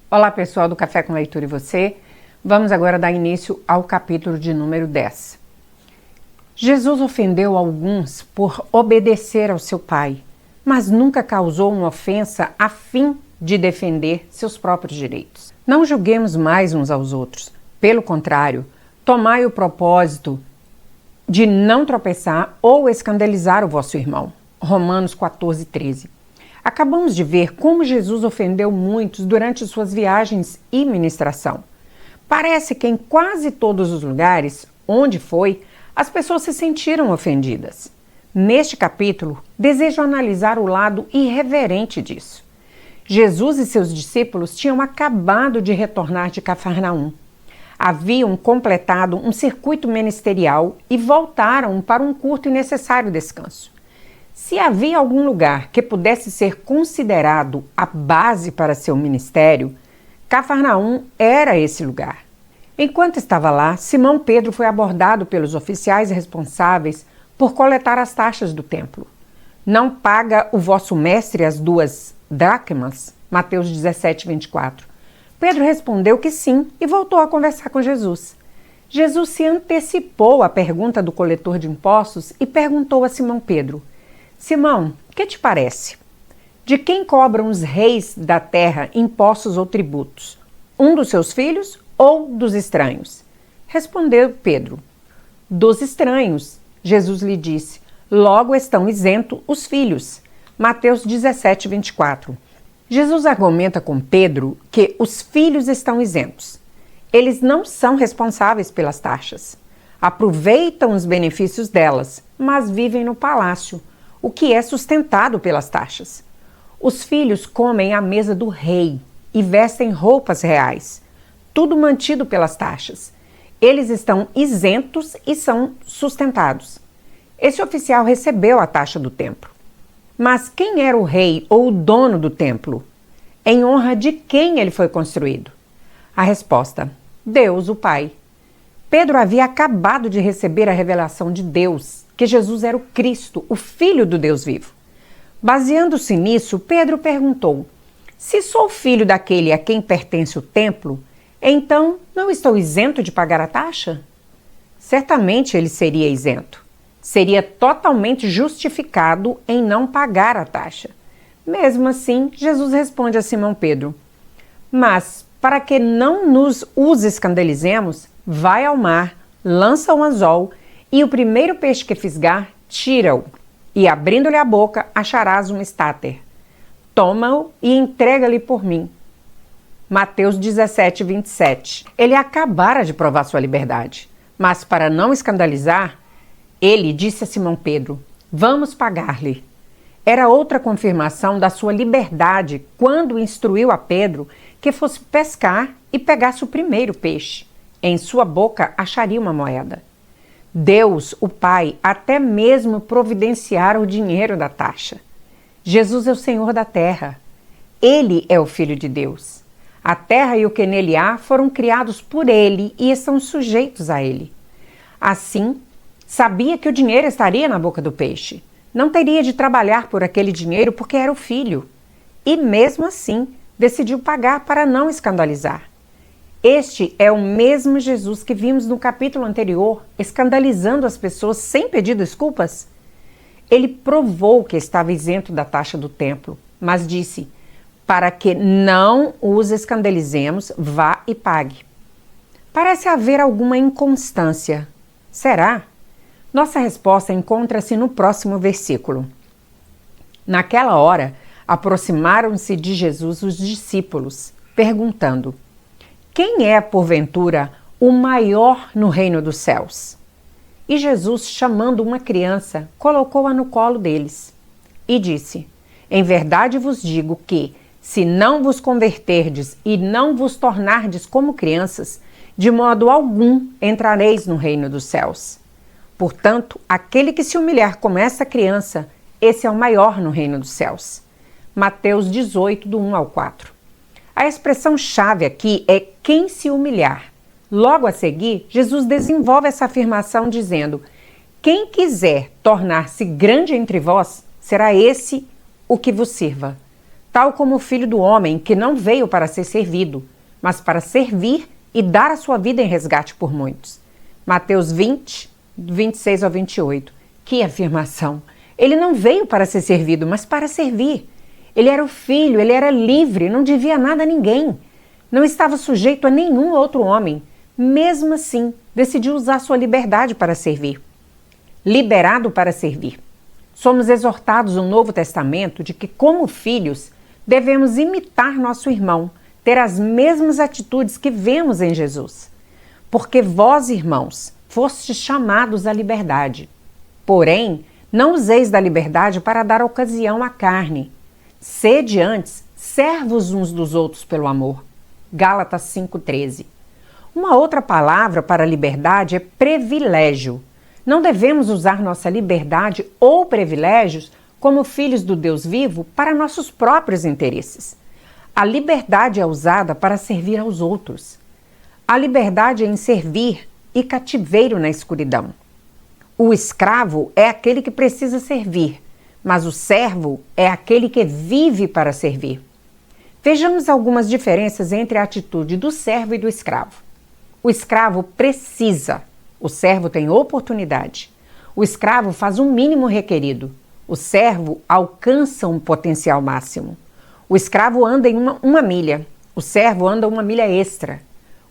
Olá pessoal do Café com Leitura e você, vamos agora dar início ao capítulo de número 10. Jesus ofendeu alguns por obedecer ao seu pai, mas nunca causou uma ofensa a fim de defender seus próprios direitos. Não julguemos mais uns aos outros, pelo contrário, tomai o propósito de não tropeçar ou escandalizar o vosso irmão. Romanos 14:13. Acabamos de ver como Jesus ofendeu muitos durante suas viagens e ministração. Parece que em quase todos os lugares onde foi, as pessoas se sentiram ofendidas. Neste capítulo, desejo analisar o lado irreverente disso. Jesus e seus discípulos tinham acabado de retornar de Cafarnaum. Haviam completado um circuito ministerial e voltaram para um curto e necessário descanso. Se havia algum lugar que pudesse ser considerado a base para seu ministério, Cafarnaum era esse lugar. Enquanto estava lá, Simão Pedro foi abordado pelos oficiais responsáveis por coletar as taxas do templo. Não paga o vosso mestre as 2 dracmas? Mateus 17:24. Pedro respondeu que sim e voltou a conversar com Jesus. Jesus se antecipou à pergunta do coletor de impostos e perguntou a Simão Pedro: Simão, que te parece? De quem cobram os reis da terra impostos ou tributos? Um dos seus filhos ou dos estranhos? Respondeu Pedro: dos estranhos. Jesus lhe disse: logo estão isentos os filhos. Mateus 17:24. Jesus argumenta com Pedro que os filhos estão isentos. Eles não são responsáveis pelas taxas. Aproveitam os benefícios delas, mas vivem no palácio, o que é sustentado pelas taxas. Os filhos comem à mesa do rei e vestem roupas reais, tudo mantido pelas taxas. Eles estão isentos e são sustentados. Esse oficial recebeu a taxa do templo. Mas quem era o rei ou o dono do templo? Em honra de quem ele foi construído? A resposta: Deus, o Pai. Pedro havia acabado de receber a revelação de Deus, que Jesus era o Cristo, o Filho do Deus vivo. Baseando-se nisso, Pedro perguntou: se sou filho daquele a quem pertence o templo, então não estou isento de pagar a taxa? Certamente ele seria isento. Seria totalmente justificado em não pagar a taxa. Mesmo assim, Jesus responde a Simão Pedro: mas, para que não os escandalizemos, vai ao mar, lança um anzol, e o primeiro peixe que fisgar, tira-o, e abrindo-lhe a boca, acharás um estáter. Toma-o e entrega-lhe por mim. Mateus 17:27. Ele acabara de provar sua liberdade, mas para não escandalizar, ele disse a Simão Pedro: vamos pagar-lhe. Era outra confirmação da sua liberdade quando instruiu a Pedro que fosse pescar e pegasse o primeiro peixe. Em sua boca acharia uma moeda. Deus, o Pai, até mesmo providenciara o dinheiro da taxa. Jesus é o Senhor da terra. Ele é o Filho de Deus. A terra e o que nele há foram criados por ele e estão sujeitos a ele. Assim, sabia que o dinheiro estaria na boca do peixe. Não teria de trabalhar por aquele dinheiro porque era o filho. E mesmo assim, decidiu pagar para não escandalizar. Este é o mesmo Jesus que vimos no capítulo anterior, escandalizando as pessoas sem pedir desculpas. Ele provou que estava isento da taxa do templo, mas disse: para que não os escandalizemos, vá e pague. Parece haver alguma inconstância. Será? Nossa resposta encontra-se no próximo versículo. Naquela hora, aproximaram-se de Jesus os discípulos, perguntando: quem é, porventura, o maior no reino dos céus? E Jesus, chamando uma criança, colocou-a no colo deles e disse: em verdade vos digo que, se não vos converterdes e não vos tornardes como crianças, de modo algum entrareis no reino dos céus. Portanto, aquele que se humilhar como essa criança, esse é o maior no reino dos céus. Mateus 18, do 1 ao 4. A expressão-chave aqui é quem se humilhar. Logo a seguir, Jesus desenvolve essa afirmação dizendo: quem quiser tornar-se grande entre vós, será esse o que vos sirva. tal como o Filho do Homem, que não veio para ser servido, mas para servir e dar a sua vida em resgate por muitos. Mateus 20, 26 ao 28. Que afirmação! Ele não veio para ser servido, mas para servir. Ele era o Filho, ele era livre, não devia nada a ninguém. Não estava sujeito a nenhum outro homem. Mesmo assim, decidiu usar sua liberdade para servir. Liberado para servir. Somos exortados no Novo Testamento de que, como filhos, devemos imitar nosso irmão, ter as mesmas atitudes que vemos em Jesus. Porque vós, irmãos, fostes chamados à liberdade. Porém, não useis da liberdade para dar ocasião à carne. Sede antes servos uns dos outros pelo amor. Gálatas 5,13. Uma outra palavra para liberdade é privilégio. Não devemos usar nossa liberdade ou privilégios como filhos do Deus vivo para nossos próprios interesses. A liberdade é usada para servir aos outros. A liberdade é em servir e cativeiro na escuridão. O escravo é aquele que precisa servir, mas o servo é aquele que vive para servir. Vejamos algumas diferenças entre a atitude do servo e do escravo. O escravo precisa, o servo tem oportunidade. O escravo faz o mínimo requerido, o servo alcança um potencial máximo. O escravo anda em uma milha, o servo anda uma milha extra.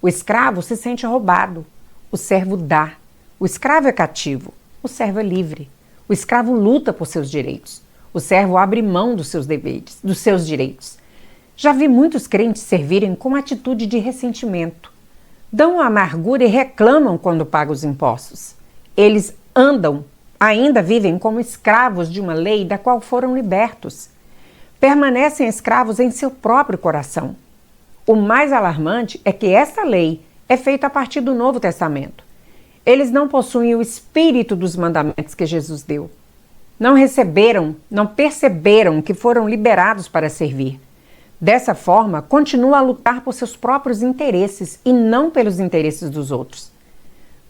O escravo se sente roubado, o servo dá. O escravo é cativo, o servo é livre. O escravo luta por seus direitos, o servo abre mão dos seus deveres, dos seus direitos. Já vi muitos crentes servirem com atitude de ressentimento. Dão amargura e reclamam quando pagam os impostos. Eles ainda vivem como escravos de uma lei da qual foram libertos. Permanecem escravos em seu próprio coração. O mais alarmante é que esta lei é feita a partir do Novo Testamento. Eles não possuem o espírito dos mandamentos que Jesus deu. Não perceberam que foram liberados para servir. Dessa forma, continuam a lutar por seus próprios interesses e não pelos interesses dos outros.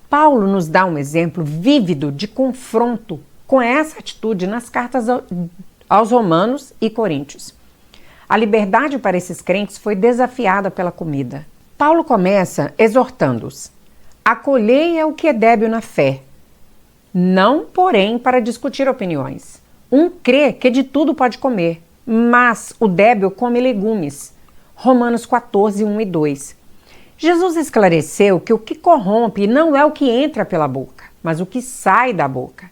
Paulo nos dá um exemplo vívido de confronto com essa atitude nas cartas aos Romanos e Coríntios. A liberdade para esses crentes foi desafiada pela comida. Paulo começa exortando-os: acolhei o que é débil na fé, não, porém, para discutir opiniões. Um crê que de tudo pode comer, mas o débil come legumes. Romanos 14, 1 e 2. Jesus esclareceu que o que corrompe não é o que entra pela boca, mas o que sai da boca.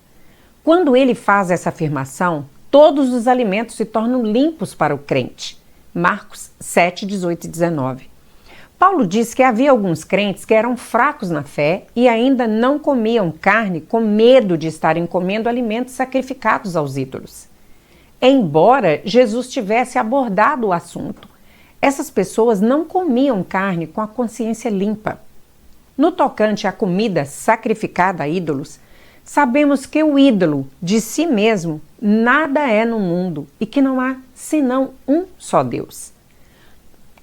Quando ele faz essa afirmação, todos os alimentos se tornam limpos para o crente. Marcos 7, 18 e 19. Paulo diz que havia alguns crentes que eram fracos na fé e ainda não comiam carne com medo de estarem comendo alimentos sacrificados aos ídolos. Embora Jesus tivesse abordado o assunto, essas pessoas não comiam carne com a consciência limpa. No tocante à comida sacrificada a ídolos, sabemos que o ídolo de si mesmo nada é no mundo e que não há senão um só Deus.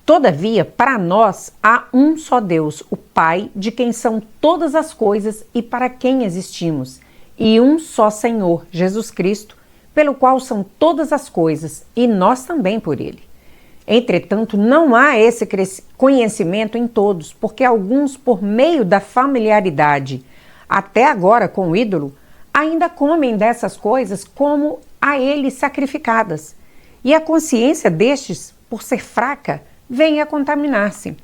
Todavia, para nós há um só Deus, o Pai, de quem são todas as coisas e para quem existimos, e um só Senhor, Jesus Cristo, pelo qual são todas as coisas, e nós também por ele. Entretanto, não há esse conhecimento em todos, porque alguns, por meio da familiaridade, até agora com o ídolo, ainda comem dessas coisas como a ele sacrificadas. E a consciência destes, por ser fraca, vem a contaminar-se.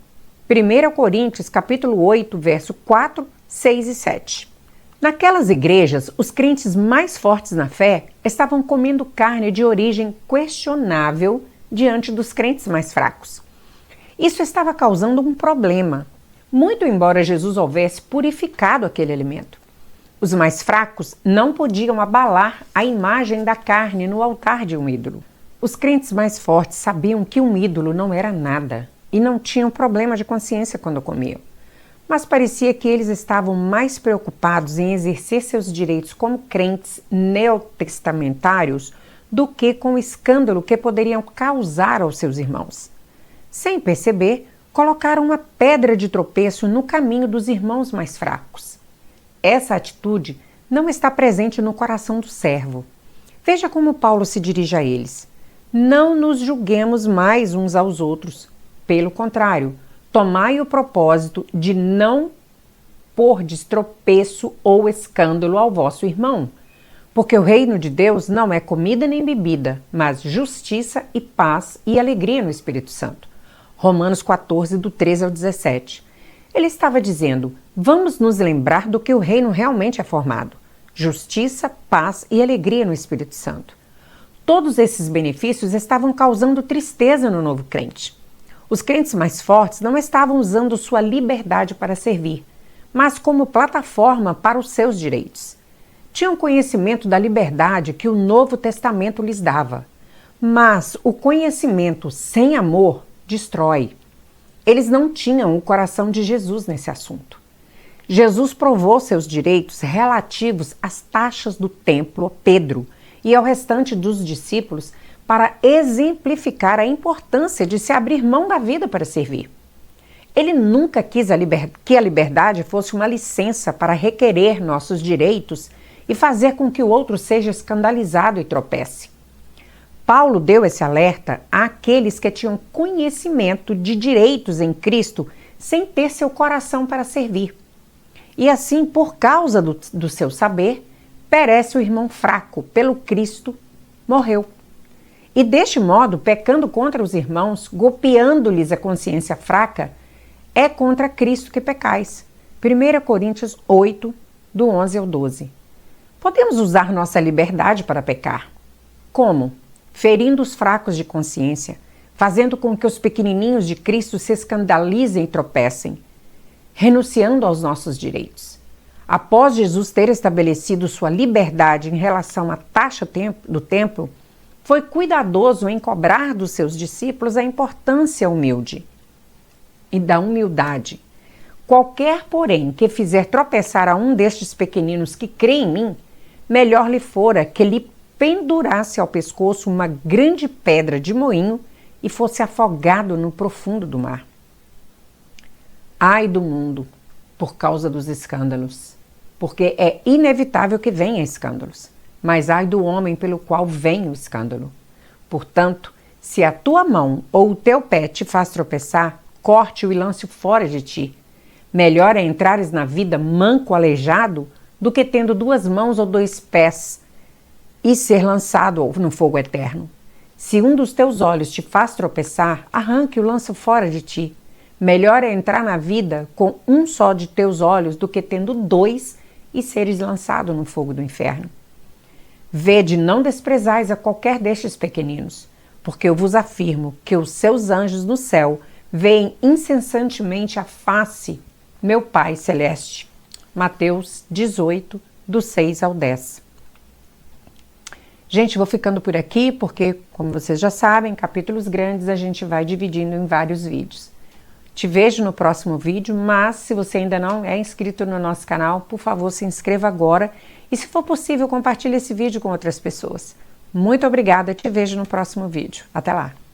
1 Coríntios capítulo 8, verso 4, 6 e 7. Naquelas igrejas, os crentes mais fortes na fé estavam comendo carne de origem questionável diante dos crentes mais fracos. Isso estava causando um problema, muito embora Jesus houvesse purificado aquele alimento. Os mais fracos não podiam abalar a imagem da carne no altar de um ídolo. Os crentes mais fortes sabiam que um ídolo não era nada e não tinham problema de consciência quando comiam. Mas parecia que eles estavam mais preocupados em exercer seus direitos como crentes neotestamentários do que com o escândalo que poderiam causar aos seus irmãos. Sem perceber, colocaram uma pedra de tropeço no caminho dos irmãos mais fracos. Essa atitude não está presente no coração do servo. Veja como Paulo se dirige a eles. não nos julguemos mais uns aos outros. Pelo contrário, tomai o propósito de não pôr de tropeço ou escândalo ao vosso irmão. Porque o reino de Deus não é comida nem bebida, mas justiça e paz e alegria no Espírito Santo. Romanos 14, do 13 ao 17. Ele estava dizendo, vamos nos lembrar do que o reino realmente é formado. Justiça, paz e alegria no Espírito Santo. Todos esses benefícios estavam causando tristeza no novo crente. Os crentes mais fortes não estavam usando sua liberdade para servir, mas como plataforma para os seus direitos. Tinham conhecimento da liberdade que o Novo Testamento lhes dava, mas o conhecimento sem amor destrói. Eles não tinham o coração de Jesus nesse assunto. Jesus provou seus direitos relativos às taxas do templo a Pedro e ao restante dos discípulos para exemplificar a importância de se abrir mão da vida para servir. Ele nunca quis que a liberdade fosse uma licença para requerer nossos direitos e fazer com que o outro seja escandalizado e tropece. Paulo deu esse alerta àqueles que tinham conhecimento de direitos em Cristo sem ter seu coração para servir. E assim, por causa do seu saber, perece o irmão fraco, pelo Cristo, morreu. E deste modo, pecando contra os irmãos, golpeando-lhes a consciência fraca, é contra Cristo que pecais. 1 Coríntios 8, do 11 ao 12. Podemos usar nossa liberdade para pecar. Como? Ferindo os fracos de consciência, fazendo com que os pequenininhos de Cristo se escandalizem e tropecem, renunciando aos nossos direitos. Após Jesus ter estabelecido sua liberdade em relação à taxa do templo, foi cuidadoso em cobrar dos seus discípulos a importância humilde e da humildade. Qualquer, porém, que fizer tropeçar a um destes pequeninos que crê em mim, melhor lhe fora que lhe pendurasse ao pescoço uma grande pedra de moinho e fosse afogado no profundo do mar. Ai do mundo, por causa dos escândalos, porque é inevitável que venha escândalos, mas ai do homem pelo qual vem o escândalo. Portanto, se a tua mão ou o teu pé te faz tropeçar, corte-o e lance-o fora de ti. Melhor é entrares na vida manco aleijado do que tendo 2 mãos ou 2 pés e ser lançado no fogo eterno. Se um dos teus olhos te faz tropeçar, arranque-o e lança-o fora de ti. Melhor é entrar na vida com um só de teus olhos do que tendo 2 e seres lançado no fogo do inferno. Vede, não desprezais a qualquer destes pequeninos, porque eu vos afirmo que os seus anjos no céu veem incessantemente a face meu Pai Celeste. Mateus 18, do 6 ao 10. Gente, vou ficando por aqui porque, como vocês já sabem, capítulos grandes a gente vai dividindo em vários vídeos. Te vejo no próximo vídeo, mas se você ainda não é inscrito no nosso canal, por favor, se inscreva agora e, se for possível, compartilhe esse vídeo com outras pessoas. Muito obrigada, te vejo no próximo vídeo. Até lá!